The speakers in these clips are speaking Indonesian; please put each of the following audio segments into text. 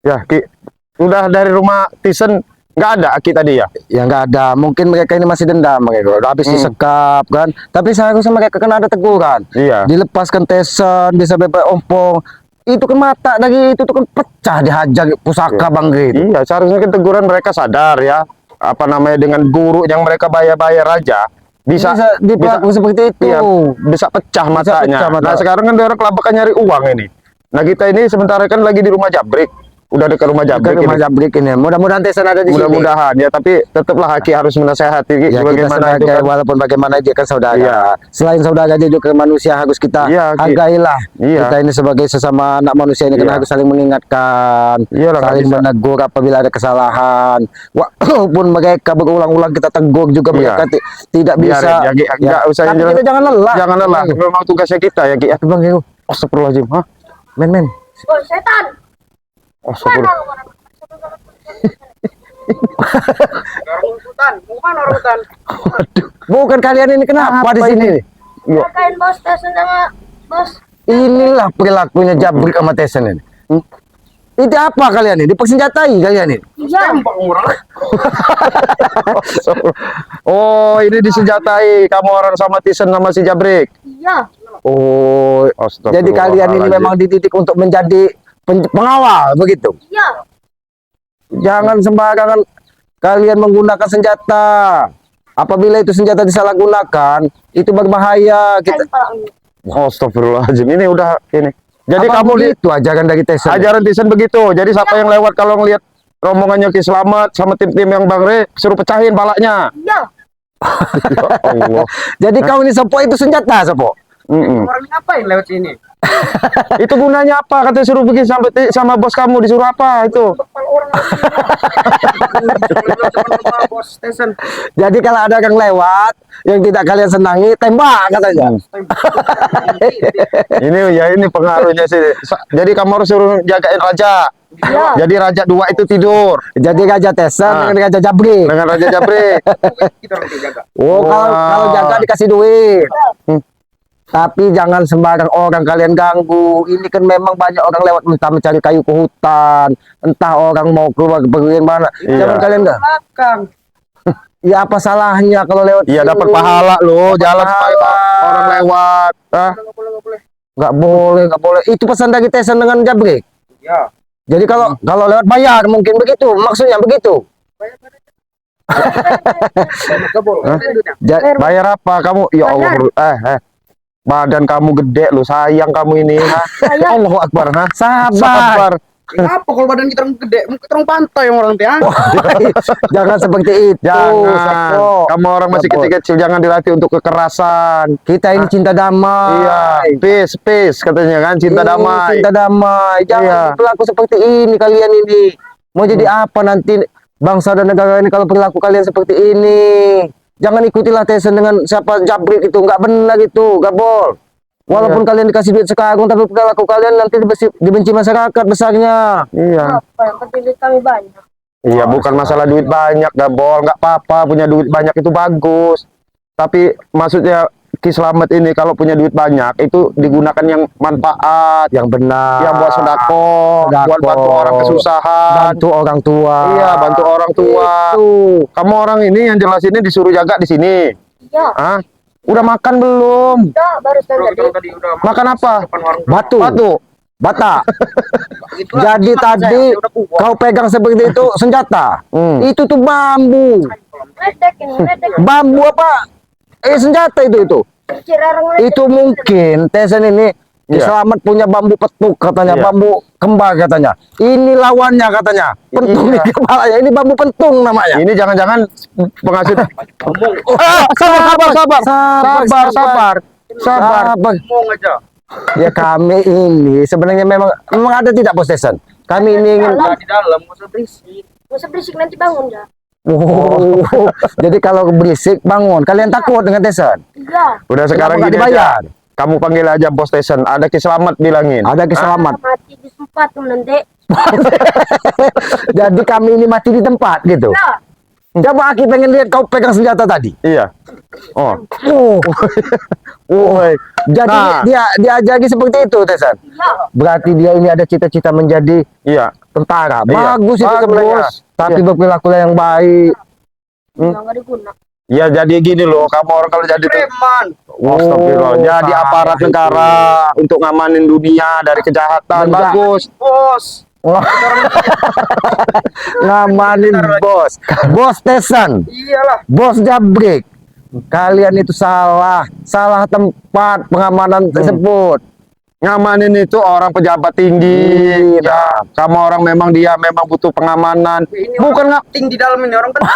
Ya, Ki. Udah dari rumah Tisen nggak ada Ki tadi ya? Ya nggak ada, mungkin mereka ini masih dendam mereka, udah habis disekap kan. Tapi seharusnya mereka kena ada teguran. Iya. Dilepaskan Tyson, bisa bebek ompong. Itu kan mata dari itu tuh kan pecah dihajar pusaka Bang gitu. Iya, seharusnya kan teguran mereka sadar ya. Apa namanya dengan guru yang mereka bayar-bayar aja bisa diperlakukan seperti itu. Iya, bisa pecah matanya. Nah, sekarang kan dia orang kelabakan nyari uang ini. Nah, kita ini sementara kan lagi di rumah Jabrik. Udah dekat rumah Jabrik rumah Jabrik ini. Mudah-mudahan Tyson ada di sini. Mudah-mudahan ya, tapi tetaplah Haki harus menasehati ya, bagaimana itu kan. walaupun bagaimana dia kan saudara. Iya. Selain saudara dia juga manusia, harus kita hargailah. Iya. Kita ini sebagai sesama anak manusia ini kan harus saling mengingatkan, saling menegur apabila ada kesalahan. Walaupun mereka berulang-ulang kita tegur juga mereka tidak bisa. Enggak usah tapi kita jangan lelah. Jangan lelah. Memang tugasnya kita ya, Ki. Bang Hero. Astagfirullahaladzim. Hah? Men. Oh, setan. Astagfirullah. Bukan kalian ini kenapa di sini? Kain bos Tyson sama bos. Inilah perilakunya Jabrik sama Tyson ini. Itu apa kalian ini? Dipersenjatai kalian ini? Iya. Oh, ini disenjatai kamu orang sama Tyson sama si Jabrik. Iya. Oh, jadi kalian ini memang dididik untuk menjadi pengawal begitu? Iya. Jangan sembarangan kalian menggunakan senjata. Apabila itu senjata disalahgunakan, itu berbahaya. Kita. Astagfirullahaladzim, ini udah ini. Jadi apa kamu itu ajaran dari Tyson? Ajaran Tyson begitu. Jadi siapa yang lewat kalau ngelihat rombongannya Ki Slamet sama tim-tim yang Bang Re, suruh pecahin palanya. Iya. Ya Allah. Jadi kau ini Sopo itu senjata, Sopo? Orang ngapain lewat sini? Itu gunanya apa? Katanya suruh pergi sampai sama bos kamu, disuruh apa itu? Bos Tyson. Jadi kalau ada yang lewat yang tidak kalian senangi, tembak katanya. Ini pengaruhnya sih. Jadi kamu harus suruh jagain raja. Iya. Jadi raja dua itu tidur. Jadi Raja Tyson dengan Raja Jabrik. Dengan Raja Jabrik. Kita orang jaga. Oh, kalau jaga dikasih duit. Tapi jangan sembarang orang kalian ganggu. Ini kan memang banyak orang lewat entah mencari kayu ke hutan, entah orang mau keluar bagaimana. Jangan kalian enggak. Belakang. Ya apa salahnya kalau lewat? Iya, dapat pahala loh, jalan orang lewat. Nggak boleh. Itu pesan dari Tyson dengan Jabrik. Ya. Jadi kalau lewat bayar mungkin begitu. Maksudnya begitu. Bayar apa kamu? Ya Allah. Badan kamu gede loh, sayang kamu ini. Allahu Akbar. Sabar. Apa kalau badan kita gede? Kita orang pantai orang teh. Jangan seperti itu. Jangan. Kamu orang masih kecil-kecil, jangan dilatih untuk kekerasan. Kita ini cinta damai. Iya, peace katanya kan, cinta damai. Cinta damai. Jangan berlaku seperti ini kalian ini. Mau jadi apa nanti bangsa dan negara ini kalau perilaku kalian seperti ini? Jangan ikutilah Tyson dengan siapa Jabrik itu, nggak benar gitu, nggak boleh. Walaupun kalian dikasih duit sekarang, tapi perilaku kalian nanti dibenci masyarakat besarnya. Iya. Apa yang penting duit kami banyak. Iya, bukan masalah duit banyak, Gabol, nggak apa-apa punya duit banyak itu bagus. Tapi maksudnya Ki Slamet ini kalau punya duit banyak itu digunakan yang manfaat, yang benar, yang buat sedekah, buat bantu orang kesusahan, bantu orang tua. Iya, bantu orang tua. Itu. Kamu orang ini yang jelas ini disuruh jaga di sini. Iya. Hah? Udah makan belum? Udah, barusan tadi. Makan apa? Batu. Bata. Jadi tadi kau pegang seperti itu senjata. Itu tuh bambu. Bambu apa? Senjata itu. Itu mungkin Tyson ini Slamet punya bambu petuk katanya, bambu kembar katanya. Ini lawannya katanya. Pentung di kepalanya. Ini bambu pentung namanya. Ini jangan-jangan penghasil. Sabar. aja. Ya kami ini sebenarnya memang ada tidak Bos Tyson? Kami ini ingin di dalam, nggak usah berisik. Nggak usah berisik, nanti bangun ya. Oh, jadi kalau berisik bangun. Kalian takut dengan Tyson? Iya. Udah sekarang gini dibayar. aja. Kamu panggil aja Bos Tyson. Ada Ki Slamet bilangin. Ada Ki Slamet. Mati di tempat tuh nanti. Jadi kami ini mati di tempat gitu. Ya. Coba Aki pengen lihat kau pegang senjata tadi. Iya. Oh. Jadi Nah. dia diajari seperti itu Tyson. Ya. Berarti dia ini ada cita-cita menjadi Iya. tentara. Iya, Bagus itu bagus. sebenarnya. Tapi Iya. berperilaku yang baik. Nggak diguna. Ya jadi gini loh, kamu orang kalau jadi Preman. Astagfirullah, jadi salah aparat itu. negara untuk ngamanin dunia dari kejahatan. Enggak. Bagus. Bos. Wah. Ngamanin bos. Bos Tesan. Iyalah. Bos Jabrik. Kalian itu salah. Salah tempat pengamanan tersebut. Ngamanin itu orang pejabat tinggi. Iya. Ya, kamu orang memang butuh pengamanan. Ini Bukan orang penting di dalam ini orang penting.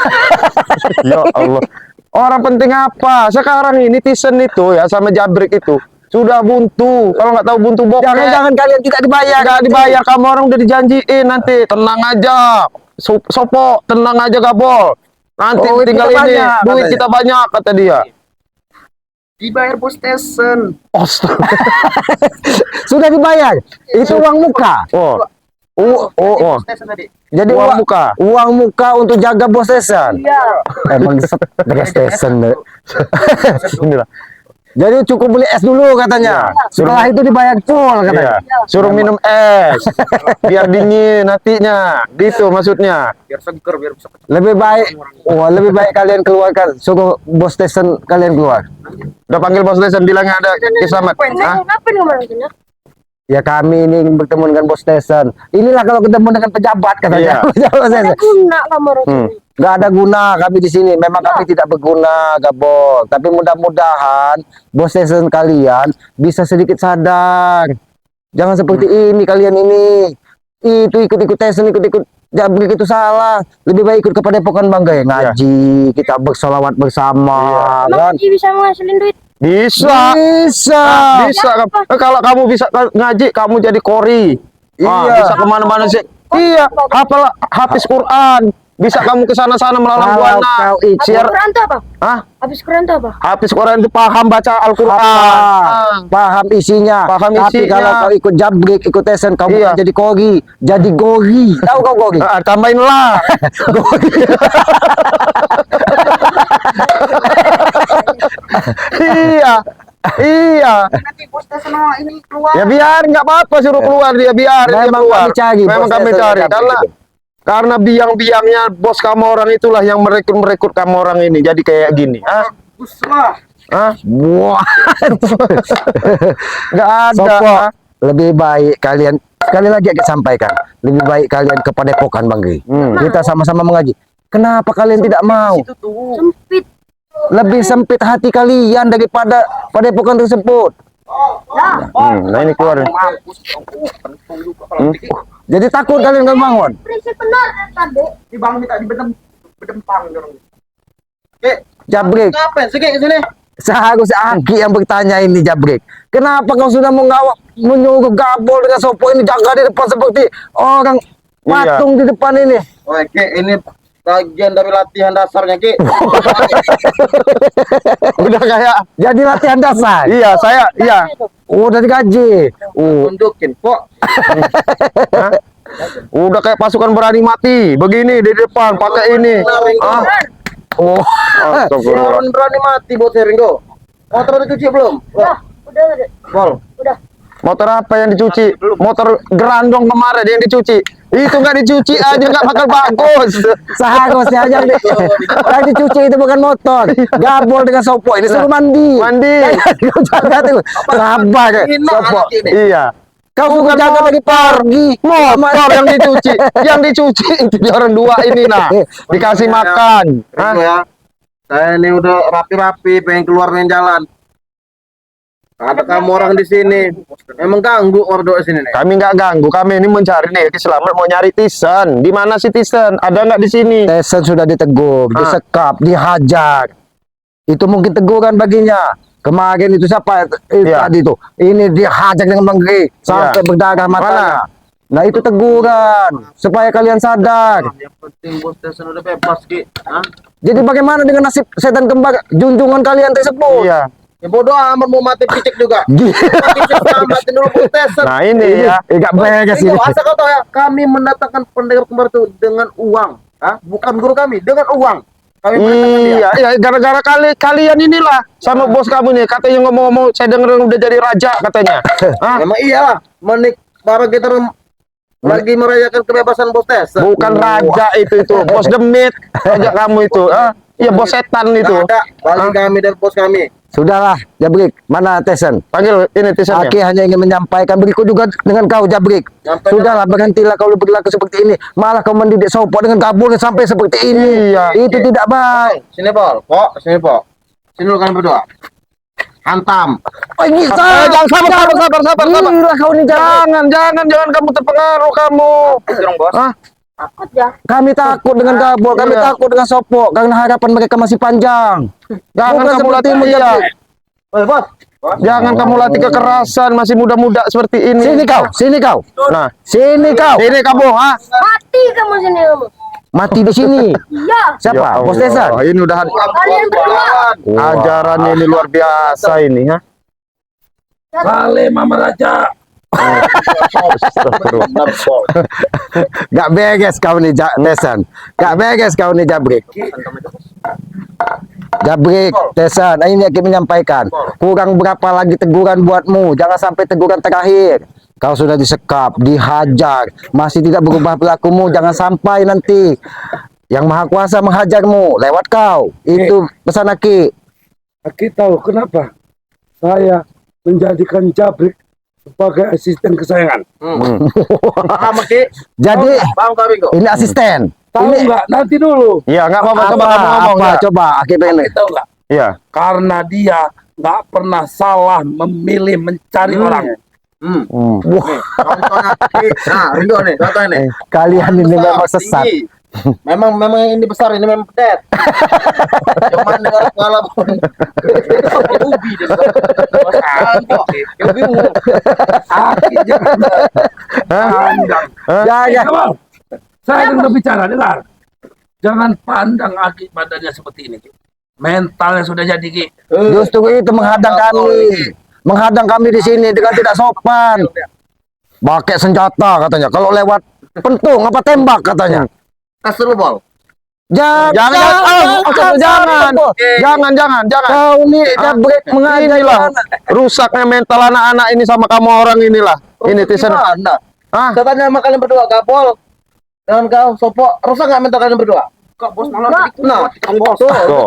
Ya Allah. Orang penting apa? Sekarang ini Tisen itu ya sama Jabrik itu sudah buntu. Kalau nggak tahu buntu bokeh. Jangan-jangan kalian tidak dibayar. Nggak dibayar. Kamu orang udah dijanjiin nanti. Tenang aja. Sopo, tenang aja Gabol. Nanti Oh, tinggal kita ini. banyak, Duit katanya. kita banyak kata dia. Dibayar bos Tyson. Astaga. Sudah dibayar. Itu uang muka. Oh. Oh. Bos Tyson tadi. Jadi Uang muka. Uang muka untuk jaga bos Tesan. Iya. Emang stres Tesan. Inilah. Jadi cukup beli es dulu katanya. Iya. Setelah itu dibayar full Iya. katanya. Suruh minum es. Biar dingin hatinya. Gitu maksudnya. Biar seger, biar bisa kecil. Lebih baik, lebih baik kalian keluarkan. Suruh bos Tesan kalian keluar. Udah panggil bos Lesen bilangnya ada Kislamat. Hah? Ngapain kemarin sini? Ya kami ini bertemu dengan bos Tesan. Inilah kalau ketemu dengan pejabat katanya. Iya. Bos Nggak Tesan. guna kemarin Hmm. sini. Nggak ada guna kami di sini. Memang kami tidak berguna, Gabol. Tapi mudah-mudahan bos Tesan kalian bisa sedikit sadar. Jangan seperti ini kalian ini. Itu ikut-ikut Tesan, ikut-ikut Jabrik itu salah. Lebih baik ikut kepada Padepokan Banggai. Ngaji, kita bersolawat bersama. Emang Kan? Haji bisa menghasilin duit? Bisa. Bisa. Bisa. Kalau kamu bisa ngaji, kamu jadi kori. Ah, Iya. bisa kemana-mana sih. Iya. Hafal hafiz Quran. Bisa kamu ke sana-sana melalang Kalau buana. kau Habis ikut Quran tuh apa? Hah? Habis Quran tuh apa? Hafiz Quran itu paham baca Al-Quran. Ah. paham isinya. Paham Tapi isinya. kalau kau ikut Jabrik, ikut Tesan, kau Iya. bukan jadi kori, jadi gori. Tahu kau gori? Tambahin lah. Iya. Iya. Nanti bos Tyson ini keluar. Ya biar nggak apa-apa suruh keluar dia biar dia Memang keluar. kami cari, Memang bos kami Tyson cari yang karena kami karena biang-biangnya bos kamu orang itulah yang merekrut kamu orang ini jadi kayak gini. Hah? Bagus lah. Hah? Wah. Nggak ada. Sopo, Hah? lebih baik kalian sekali lagi aku sampaikan, lebih baik kalian ke Padepokan Banggai. Kita sama-sama mengaji. Kenapa kalian tidak mau? Itu tuh. Sempit. Lebih sempit hati kalian daripada Padepokan tersebut. Nah ini keluar. Mampus. Pentung juga kalau dikit. Jadi takut kalian kalau bangun. Prinsip benar tadi. Di bang minta bedempang dorong. Oke. Jabrik, Ngapain sih kayak sini? seharusnya Aki yang bertanya ini Jabrik. Kenapa kau sudah menyuruh Gabol dengan Sopo ini jaga di depan seperti orang patung di depan ini? Oke, ini bagian dari latihan dasarnya, Ki. Udah kayak Jadi latihan dasar. iya iya. Udah digaji. Tunjukin kok. Hah? Udah kayak pasukan berani mati. Begini di depan pakai ini. Ah. Oh. Astagfirullah. Orang berani mati buat Ringo. Motor udah cuci belum? Udah. Pol. Udah. Motor apa yang dicuci? Motor gerandong kemarin yang dicuci. Itu nggak dicuci aja nggak bakal bagus. Seharusnya yang dicuci itu bukan motor. Gabol dengan Sopo ini suruh mandi. Mandi. Kau jaga tuh. Sabar Sopo. Iya. Kau suka Bukan jaga motor. dari pagi. Motor yang dicuci. Yang dicuci itu dia orang dua ini nah. Dikasih makan. Hah? Ringo ya. Saya ini udah rapi-rapi pengen keluar main jalan. Ada kamu orang di sini. Emang ganggu orang doa sini nih. Kami nggak ganggu. Kami ini mencari nih Selamat mau nyari Tisen. Di mana sih Tisen? Ada nggak di sini? Tesan sudah ditegur, disekap, dihajar. Itu mungkin teguran baginya. Kemarin itu siapa Iya. tadi itu? Ini dihajar dengan Banggai sampai Iya. berdarah matanya. Nah itu teguran supaya kalian sadar. Yang penting bos Tyson udah bebas, Ki. Hah? Jadi bagaimana dengan nasib setan kembar junjungan kalian tersebut? Iya. Ya bodoh amat mau mati picik juga. Gila. Mati selamatin dulu bos Tyson. Nah ini ya. Enggak beres Ringo, ini. asal kau tahu ya, kami mendatangkan pendekar kembar itu dengan uang. Hah? Bukan guru kami, dengan uang. Kami mendatangkan dia. Iya, iya, gara-gara kalian inilah sama bos kamu nih katanya ngomong-ngomong saya dengar udah jadi raja katanya. Hah? Emang iyalah, menik para kita Lagi merayakan kebebasan bos Tesen. Bukan raja itu bos demit. Raja kamu itu. Iya bos setan itu. Nggak ada. Bagi kami dan bos kami. Sudahlah, Jabrik. Mana Tesen? Panggil ini Tisannya. Aki hanya ingin menyampaikan berikut juga dengan kau Jabrik. Nyampaikan. Sudahlah, berhentilah kau berlaku seperti ini. Malah kau mendidik Sopo dengan kabur sampai seperti ini. Iya. Itu tidak baik. Sini Pol. Pok, sini Pok. Sini lu kan berdua. Hantam. Oh, ini Jangan sabar. Gila kau ini Jangan kamu terpengaruh kamu. Bos. Hah? Takut ya. Kami takut dengan kabur, kami Iya. takut dengan Sopo karena harapan mereka masih panjang. Jangan Bukan kamu latih sepertimu, iya. Jabrik. Bos. Jangan kamu latih kekerasan masih muda-muda seperti ini. Sini kau, sini kau. Nah, Sini kau. ini kamu, Mati kamu sini kamu. Mati di sini. Iya. Siapa? Bos Tesan. Ini udah Kalian berdua. ajarannya ini luar biasa ini, ha? Saleh Mama Raja. Gak beres kau nih Tesan. Gak beres kau nih Jabrik. Jabrik, Tesan, ini yang menyampaikan. Kurang berapa lagi teguran buatmu? Jangan sampai teguran terakhir. Kau sudah disekap, dihajar, masih tidak berubah perilakumu. Jangan sampai nanti Yang Maha Kuasa menghajarmu lewat kau. Itu pesan Aki. Aki tahu kenapa saya menjadikan Jabrik sebagai asisten kesayangan. Paham, Ki? Jadi Paham kami kok. ini asisten. Tahu Ini nggak? Nanti dulu. Iya, nggak apa-apa. Coba kamu ngomong. apa? Ya. Coba Aki pengen. Tahu nggak? Iya. Karena dia nggak pernah salah memilih mencari orang. Contohnya, Ki. Nah, Ringo nih, contohnya nih. Kalian ini Besar, memang sesat. tinggi. Memang yang ini besar, ini memang pedet. Cuman dengar pengalaman. Ubi deh. Ubi Aki jangan pandang. Ya. Kawan, saya akan berbicara, dengar. Jangan pandang Aki badannya seperti ini. Ki. Mentalnya sudah jadi, Ki. Justru itu menghadang kami. Menghadang kami di sini dengan tidak sopan. Pakai senjata katanya. Kalau lewat pentung apa tembak katanya. Tes dulu, Bol. Jangan. Jangan. Kau nih Jabrik mengajar Inilah rusaknya mental anak-anak ini sama kamu orang inilah. Ini Tisen. Gimana? Ah, Saya tanya sama kalian berdua, Kapol. Dengan kau, Sopo, rusak nggak mental kalian berdua? Kok bos malah nah, tuh,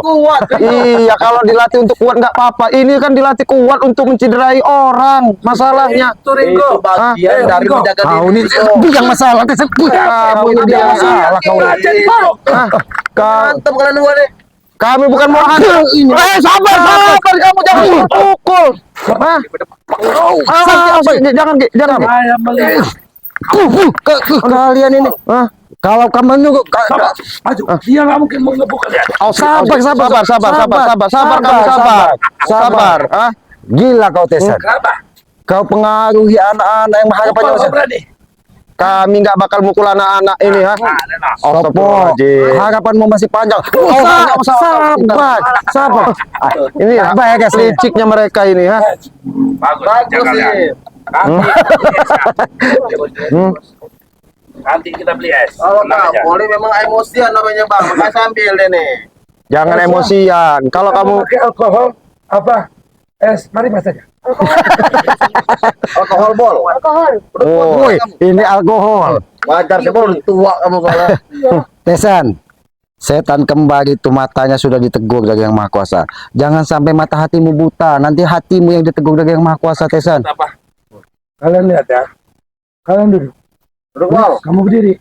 kuat. iya, kalau dilatih untuk kuat nggak apa-apa. Ini kan dilatih kuat untuk menciderai orang. Masalahnya. Itu Ringo. Itu bagian dari Ringo. menjaga Kau diri. ini yang masalah. Kamu ini dia masalah kau. Raja di bawah. Mantap kalian dua nih. Kami bukan mau hadir. Sabar kamu jangan pukul. Jangan. Saya melihat. Kalian ini. Kalau kamu nunggu. Sabar, maju. Dia nggak mungkin mengebuk kalian. Sabar. Ah, Gila kau Tesan. Kenapa? Kau pengaruhi anak-anak yang berhadapan Kau berani. kami nggak bakal mukul anak-anak ini, ha? Sopo, harapanmu masih panjang. Sabar. Ini ya, Baik ya, liciknya mereka ini, ha? Bagus Bagus kalian. Nanti kita beli es. Kalau Tenang aja. Kapol ini memang emosian namanya, Bang. Makanya sambil deh nih. Jangan emosian. Kalau kamu pakai alkohol apa? Es, mari mas saja. Alkohol, Bol. Alkohol. Woi, ini alkohol. Wajar sih, Bol. Tua kamu soalnya. Tesan, setan kembar itu matanya sudah ditegur dari Yang Maha Kuasa. Jangan sampai mata hatimu buta. Nanti hatimu yang ditegur dari Yang Maha Kuasa, Tesan. Apa? Kalian lihat ya. Kalian duduk. Duduk, Bol. Kamu berdiri.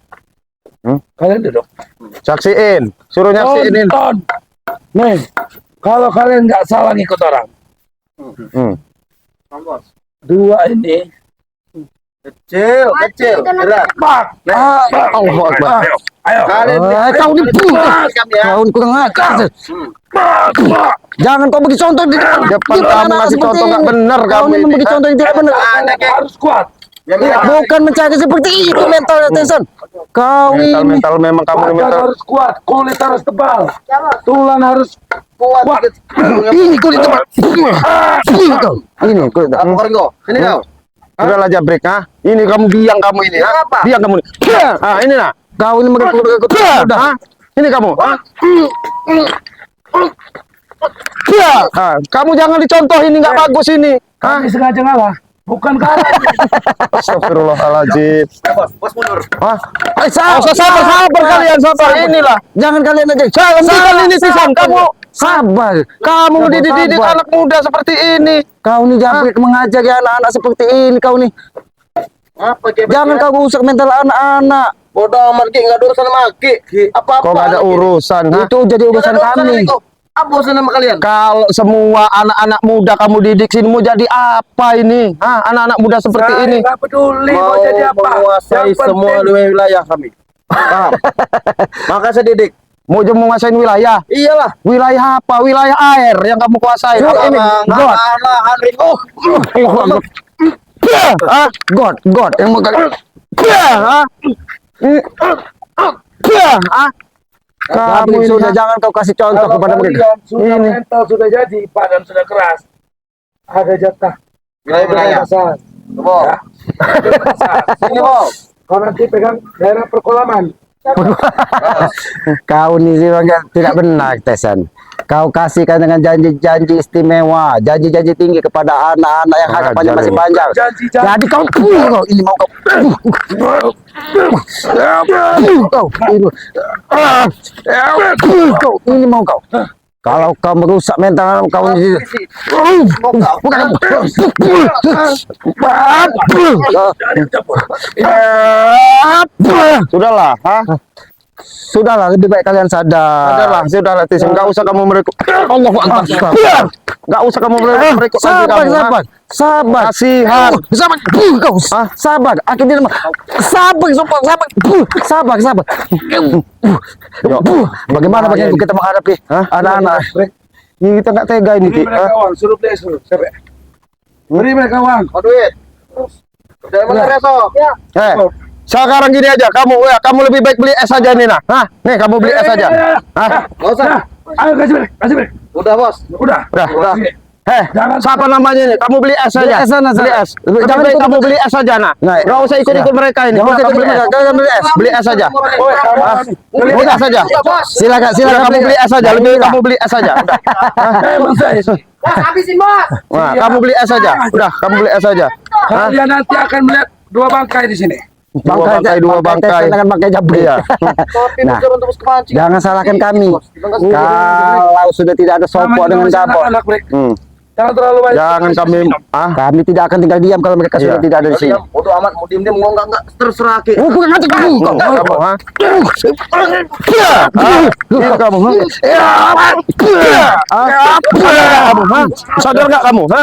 Kalian duduk. saksiin, suruh nyaksiin. Tonton. Nih, kalau kalian nggak salah ngikut orang, dua ini Kecil. Berat. pak. Allahu Akbar. Ayo. Kalian Kau ini ya. kau ini kurang ajar. Jangan kau bagi contoh di Depan kamu ngasih contoh nggak bener Kau kamu ini ini. membagi contoh yang tidak benar. Harus kuat. Bukan mencari seperti itu mentalnya Tesan. Kau ini Mental memang kamu ini Badan mental. harus kuat, kulit harus tebal, tulang harus Kuat. ini kulit tebal. Ini kau. Ini kulit tebal. Apa Ringo? Sini kau. Udahlah Jabrik, ha? Ini kamu biang kamu ini, ha? Apa? Biang kamu ini. Ah, ini nah. Kau ini mengaku Udah, ha? Ini kamu, ha? Kamu jangan dicontoh ini nggak bagus ini. kami sengaja ngalah. Bukan kalah. Astagfirullahaladzim. Bos mundur. Hah? Sabar, Sabar kalian, sabar. Inilah. Jangan kalian aja. Saya hentikan ini pisan. Sabar. Kamu Sabar, dididik sabar. anak muda seperti ini. Kau nih Jabrik mengajari anak-anak seperti ini kau nih. Apa Ki? Jangan kau rusak mental anak-anak. Bodoh amat Ki, enggak ada urusan sama Ki. Apa-apa. Kok nggak ada urusan? Ha? Itu jadi urusan kami. Apa urusan sama kalian? Kalau semua anak-anak muda kamu didik sini mau jadi apa ini? Hah? Anak-anak muda seperti Saya ini. nggak peduli mau Mau jadi apa. menguasai Yang penting- semua wilayah kami. Paham? Maka saya didik. Mau menguasain wilayah? Iyalah. Wilayah apa? Wilayah air yang kamu kuasai. Yuk, Apa ini, God. lahan Riko. Hah? God yang mau Hah? Hah? Kamu ini sudah jangan kau kasih contoh Kalau kepada mereka. kalian sudah Ini. mental sudah jadi, badan sudah keras, ada jatah. Wilayah. Besar. Bo. Ya. Besar. Sini, Bo. Kau nanti pegang daerah perkolaman. Kau nih sih tidak benar Tesan. Kau kasihkan dengan janji-janji istimewa, janji-janji tinggi kepada anak-anak yang harapannya masih panjang. Janji-janji. Jadi kau ini mau kau ini mau kau. Kalau kau merusak mental kau ini. Sudahlah, ha? Sudahlah, lebih baik kalian sadar. Sudahlah, Tis. Enggak usah kamu merekut. Allahu Akbar. Enggak usah kamu merekut lagi Sabar, kamu. ha? sabar. Kasihan. Sabar. Kau sabar. Akhirnya sabar. Bagaimana kita menghadapi anak-anak? Ini kita nggak tega ini, Beri Ki. mereka uang, suruh beli suruh. Siapa? Beri mereka uang. Mau duit. Dari mana Reso? Sekarang gini aja, kamu lebih baik beli es aja nih, nah. Hah? Nih, kamu beli es aja. Hah? Enggak usah. Nah, ayo kasih beri. Udah, Bos. Udah. Udah. Sini. Jangan siapa namanya nih? Kamu beli es Beli aja. es sana, Beli sana. es. Jangan Jangan ikut- kamu beli es aja, nah. Nah, Enggak usah ikut-ikut mereka ini. Jangan Udah, ikut kamu beli es. mereka, beli es. Beli es aja. Oh, Ah, beli Beli es aja. Silakan, Udah, kamu beli es aja. Lebih baik kamu beli es aja. Udah. Emang saya sih. Bos, habisin bos. Nah, kamu beli es aja. Udah, kamu beli es aja. Kalian nanti akan melihat dua bangkai di sini. Dua bangkai. dengan bangkai Jabrik. Iya. Tapi Nah, bukan untuk kepancing. jangan salahkan kami. Kalau sudah tidak ada sopo Namanya dengan masih dapur, anak-anak, Bri. Hmm. Jangan terlalu banyak. Jangan kami kami tidak akan tinggal diam kalau mereka sudah Iya. tidak ada di sini. Bodoh amat, mau diem-diem mau enggak terserah Ki. Oh, bukan nanti kamu. kamu, ha? Ini kamu, ha? Kamu, ha? Sadar nggak kamu, ha?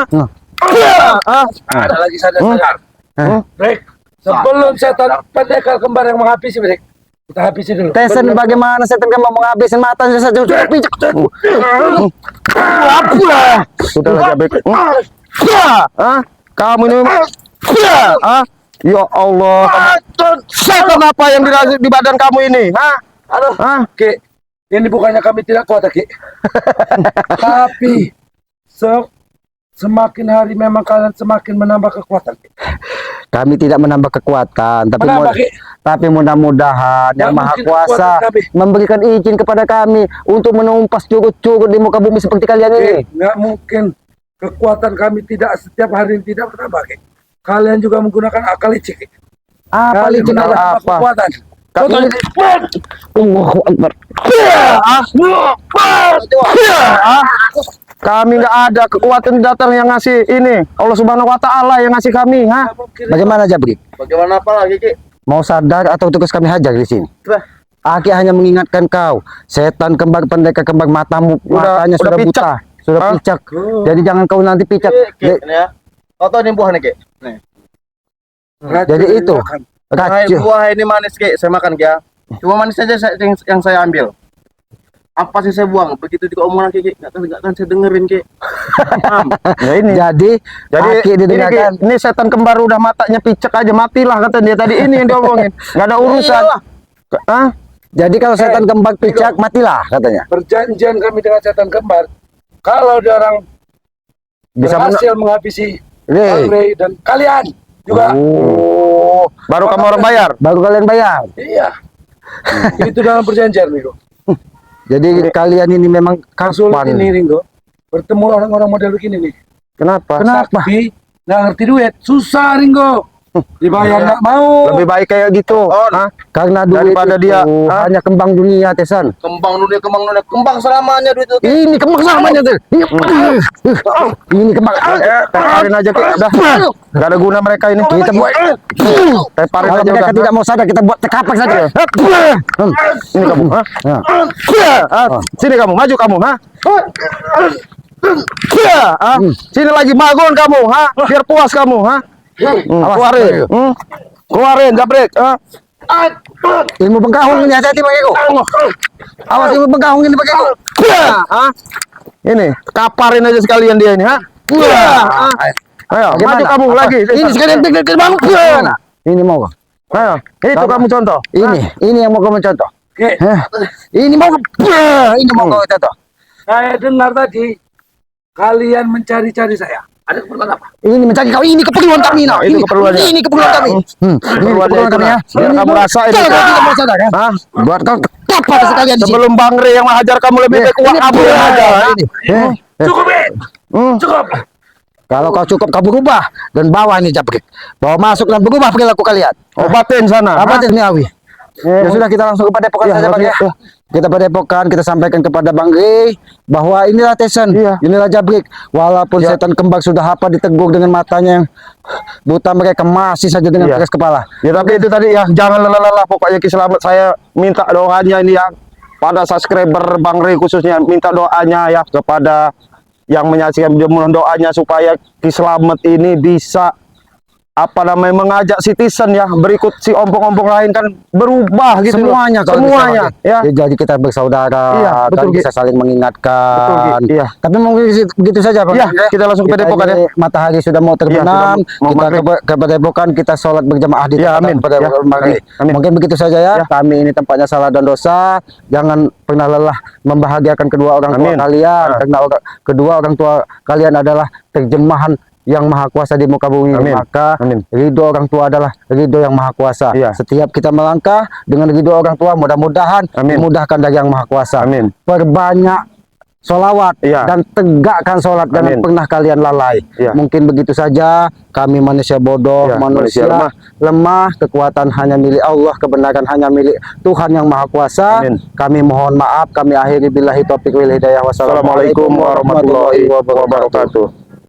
Ada lagi sadar-sadar. Bri, sebelum setan pendekar kembar yang menghabisi, Bri. Kita habisi dulu. Tesan bagaimana setan kamu mau ngabisin matanya saja sudah pijak. Sudahlah, Jabrik. Hah? Kamu ini ah? Ya Allah, setan apa yang di badan kamu ini? Hah? Aduh, Hah? Ki, ini bukannya kami tidak kuat, Ki. Tapi semakin hari memang kalian semakin menambah kekuatan. Ki. Kami tidak menambah kekuatan, Menambah, Ki. tapi mudah-mudahan Yang Nggak Maha mungkin Kuasa kekuatan kami. memberikan izin kepada kami untuk menumpas curut-curut di muka bumi seperti kalian ini. Nggak mungkin kekuatan kami tidak setiap hari tidak bertambah, Ki. Kalian juga menggunakan akal licik, Ki. Apa Kalian licik menambah apa? kekuatan. Kamu Allahu Akbar. Kami nggak ada kekuatan datang yang ngasih ini. Allah Subhanahu Wa Taala yang ngasih kami, ha? Nggak mungkin. Bagaimana Jabrik? Bagaimana apa lagi Ki? Mau sadar atau tugas kami hajar di sini? Aki hanya mengingatkan kau, setan kembar pendekar kembar matanya sudah picak. buta, sudah Hah? picak. Jadi jangan kau nanti picak. Ki, ini ya. Kau tahu ini buahnya Ki? Nih. Jadi itu Hai, racun. buah ini manis Ki, saya makan Ki ya. Cuma manis saja yang saya ambil. Apa sih saya buang? Begitu juga omongan Ki, nggak kan saya dengerin Ki. Ya ini. Jadi Aki ini, didengarkan. ini setan kembar udah matanya picek aja, matilah kata dia tadi. Ini yang diomongin. Nggak ada urusan. Iyalah. Hah? Jadi kalau setan kembar picak matilah katanya. Perjanjian kami dengan setan kembar, kalau dia orang Bisa berhasil menghabisi Rey. Ray dan kalian juga. Oh, baru kamu orang bayar. baru kalian bayar. Iya. Itu dalam perjanjian, Ringo. Jadi kalian ini memang Sulit kapan? ini, Ringo. Bertemu orang-orang model begini nih. Kenapa? Kenapa? Sakti nggak ngerti duit, susah Ringo. Dibayar nggak mau. Lebih baik kayak gitu. Hah? Karena duit Daripada itu dia, hanya kembang dunia, Tesan. Kembang dunia, kembang selamanya duit itu. Ini kembang samanya tuh. Ini kembang. Teparin aja kita udah. Gak ada guna mereka ini. Kita buat. Teparin Kalau aja mereka udah. tidak mau sadar, kita buat tekapak saja. Ini kamu, ha? Ya. Sini kamu, maju kamu, ha? Sini lagi magon kamu, ha? Biar puas kamu, ha? Keluarin, keluarin, jabrik, ha? Ilmu pengkahung ini hati-hati Bang Eko. Awas ilmu pengkahung ini Bang Eko. Ha? Ini, kaparin aja sekalian dia ini, ha? Ayo, Bagaimana? maju kamu Apa? lagi. Ini sekalian deg-deg bangun. Ini mau. Ayo, itu kamu contoh. Ini yang mau kamu contoh. Oke, Ini mau. Ini mau kamu contoh. saya dengar tadi kalian mencari-cari saya. Ada keperluan apa? Ini mencari kau, ini keperluan kami nah. itu keperluannya. Ini keperluan kami. Ini Keperluannya keperluan itu, kami ya. nah. Biar kamu rasain Kalau itu. kau tidak mau sadar kan? Hah? Buat kau tetap sekalian di sini. Sebelum Bang Re yang menghajar kamu lebih baik uang kamu yang aja. Ini. Cukup, Ben. Cukup. Kalau kau cukup kau berubah dan bawa ini jabrik. Bawa masuk dan berubah perilaku kalian. Obatin sana. Apa ini Awi? Ya sudah, kita langsung kepada Padepokan Ya, saja Bang ya. ya. Kita Padepokan, kita sampaikan kepada Bang Rey bahwa inilah Tesan, Iya. inilah jabrik. Walaupun Ya. setan kembang sudah apa ditegur dengan matanya yang buta, mereka masih saja dengan Iya. keras kepala. Ya tapi itu tadi ya, jangan lelah-lelah. Pokoknya Ki Selamat, saya minta doanya ini ya pada subscriber Bang Re khususnya, minta doanya ya kepada yang menyaksikan video, mohon doanya supaya Ki Selamat ini bisa mengajak citizen ya, berikut si ompong-ompong lain kan berubah gitu loh. Semuanya kalau semuanya bisa, ya. jadi kita bersaudara, Iya, betul, kan Ki. bisa saling mengingatkan. Betul, Ki. Iya. Tapi mungkin begitu saja Bang. Iya, kita langsung ke Padepokan ya. Matahari sudah mau terbenam, sudah mau kita maghrib. ke Padepokan, kita sholat berjamaah di Ya, tempat amin. pada Ya, maghrib. amin. Mungkin begitu saja ya. Ya. Kami ini tempatnya salah dan dosa. Jangan pernah lelah membahagiakan kedua orang tua Amin. kalian, Ya. karena kedua orang tua kalian adalah terjemahan yang maha kuasa di muka bumi. Amin. Maka Amin. ridho orang tua adalah ridho yang maha kuasa. Iya. Setiap kita melangkah dengan ridho orang tua, mudah-mudahan Amin. dimudahkan dari yang maha kuasa. Amin. Perbanyak solawat Iya. dan tegakkan sholat, jangan Amin. pernah kalian lalai. Iya. Mungkin begitu saja. Kami manusia bodoh, Iya, manusia manusia lemah, kekuatan hanya milik Allah, kebenaran hanya milik Tuhan yang maha kuasa. Amin. Kami mohon maaf, kami akhiri billahi taufiq wal hidayah. Wassalamualaikum Assalamualaikum warahmatullahi wabarakatuh.